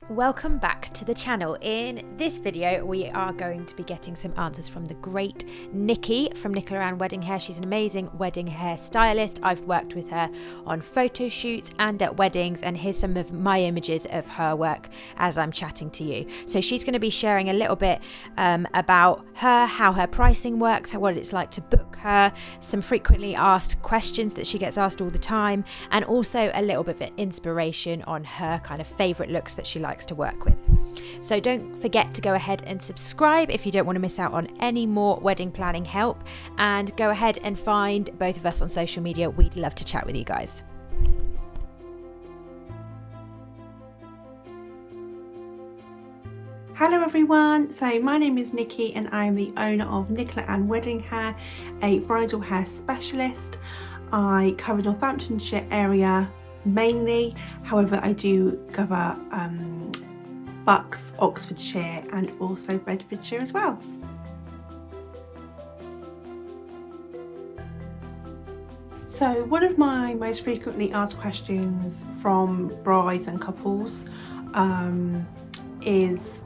Welcome back to the channel. In this video we are going to be getting some answers from the great Nicki from Nichola Ann Wedding Hair. She's an amazing wedding hair stylist. I've worked with her on photo shoots and at weddings, and here's some of my images of her work as I'm chatting to you. So she's going to be sharing a little bit about her, how her pricing works, what it's like to book her, some frequently asked questions that she gets asked all the time, and also a little bit of inspiration on her kind of favourite looks that she likes to work with. So don't forget to go ahead and subscribe if you don't want to miss out on any more wedding planning help, and go ahead and find both of us on social media. We'd love to chat with you guys. Hello everyone, so my name is Nikki and I am the owner of Nichola Ann Wedding Hair, a bridal hair specialist. I cover Northamptonshire area mainly, however I do cover Bucks, Oxfordshire and also Bedfordshire as well. So one of my most frequently asked questions from brides and couples is,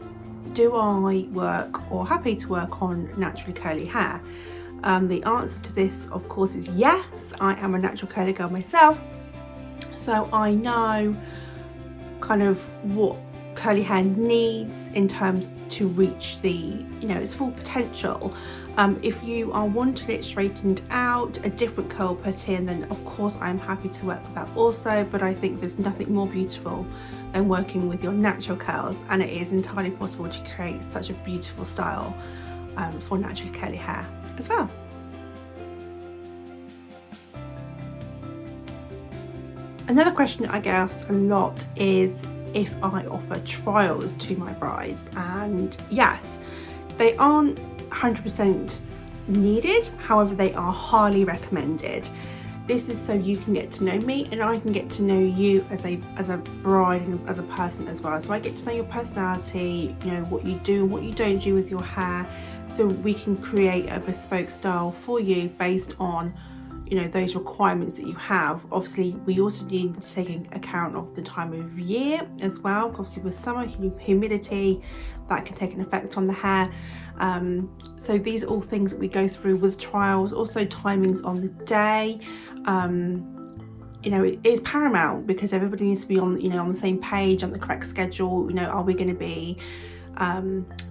do I work or happy to work on naturally curly hair? The answer to this of course is yes. I am a natural curly girl myself, so I know kind of what curly hair needs in terms to reach the, its full potential. If you are wanting it straightened out, a different curl put in, then of course I'm happy to work with that also, but I think there's nothing more beautiful than working with your natural curls, and it is entirely possible to create such a beautiful style for naturally curly hair as well. Another question I get asked a lot is if I offer trials to my brides, and yes, they aren't 100% needed, however they are highly recommended. This is so you can get to know me and I can get to know you as a bride and as a person as well. So I get to know your personality, what you do and what you don't do with your hair, so we can create a bespoke style for you based on those requirements that you have. Obviously we also need to take account of the time of year as well. Obviously with summer humidity, that can take an effect on the hair. So these are all things that we go through with trials. Also timings on the day, it is paramount because everybody needs to be on on the same page, on the correct schedule. Are we going to be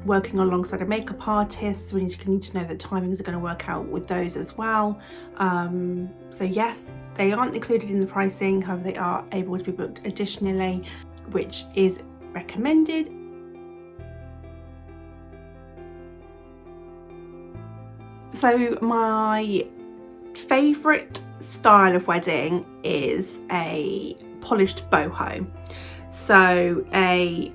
working alongside a makeup artist? We need to know that timings are going to work out with those as well. So yes, they aren't included in the pricing, however they are able to be booked additionally, which is recommended. So my favourite style of wedding is a polished boho. So a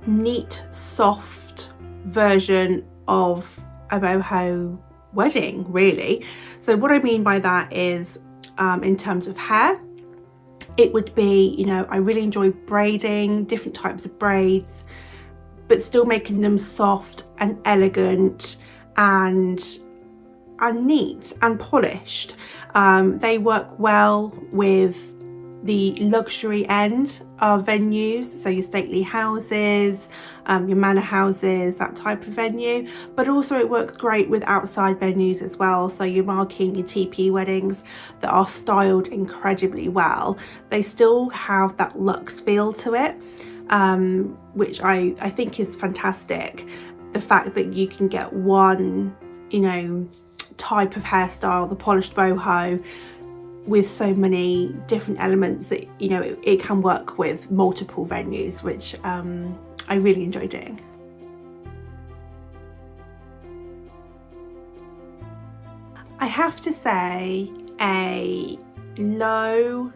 neat, soft version of a boho wedding, really. So what I mean by that is, in terms of hair, it would be, I really enjoy braiding different types of braids, but still making them soft and elegant and neat and polished. They work well with the luxury end of venues, so your stately houses, your manor houses, that type of venue, but also it works great with outside venues as well. So your marquee, your TP weddings that are styled incredibly well, they still have that luxe feel to it, which I think is fantastic. The fact that you can get one type of hairstyle, the polished boho, with so many different elements that it can work with multiple venues, which I really enjoy doing. I have to say a low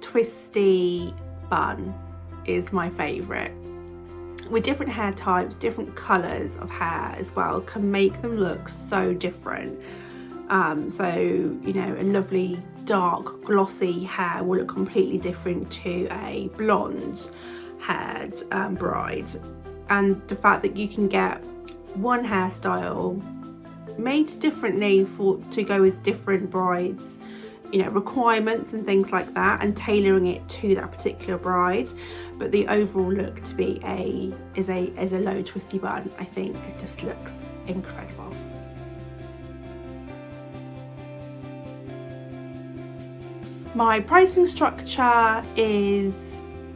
twisty bun is my favourite. With different hair types, different colours of hair as well can make them look so different. So a lovely dark glossy hair will look completely different to a blonde haired bride, and the fact that you can get one hairstyle made differently to go with different brides requirements and things like that, and tailoring it to that particular bride. But the overall look to be a low twisty bun, I think it just looks incredible. My pricing structure is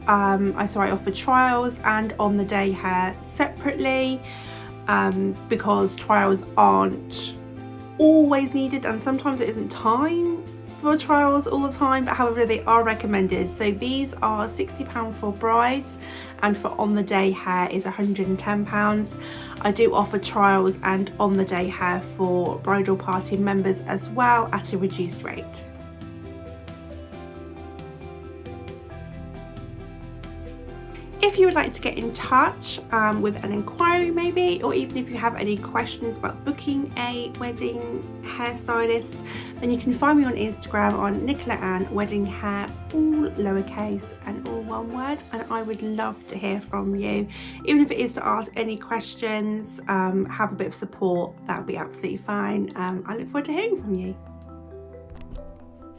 I offer trials and on the day hair separately, because trials aren't always needed, and sometimes it isn't time for trials all the time, but however they are recommended. So these are £60 for brides, and for on the day hair is £110. I do offer trials and on the day hair for bridal party members as well at a reduced rate. If you would like to get in touch with an inquiry maybe, or even if you have any questions about booking a wedding hairstylist, then you can find me on Instagram on Nichola Ann Wedding Hair, all lowercase and all one word, and I would love to hear from you. Even if it is to ask any questions, have a bit of support, that would be absolutely fine. I look forward to hearing from you.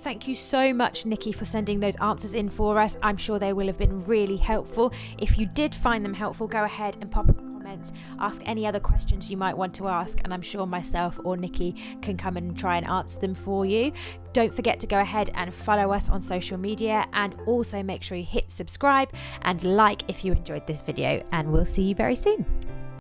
Thank you so much, Nikki, for sending those answers in for us. I'm sure they will have been really helpful. If you did find them helpful, go ahead and pop in the comments, ask any other questions you might want to ask, and I'm sure myself or Nikki can come and try and answer them for you. Don't forget to go ahead and follow us on social media, and also make sure you hit subscribe and like if you enjoyed this video, and we'll see you very soon.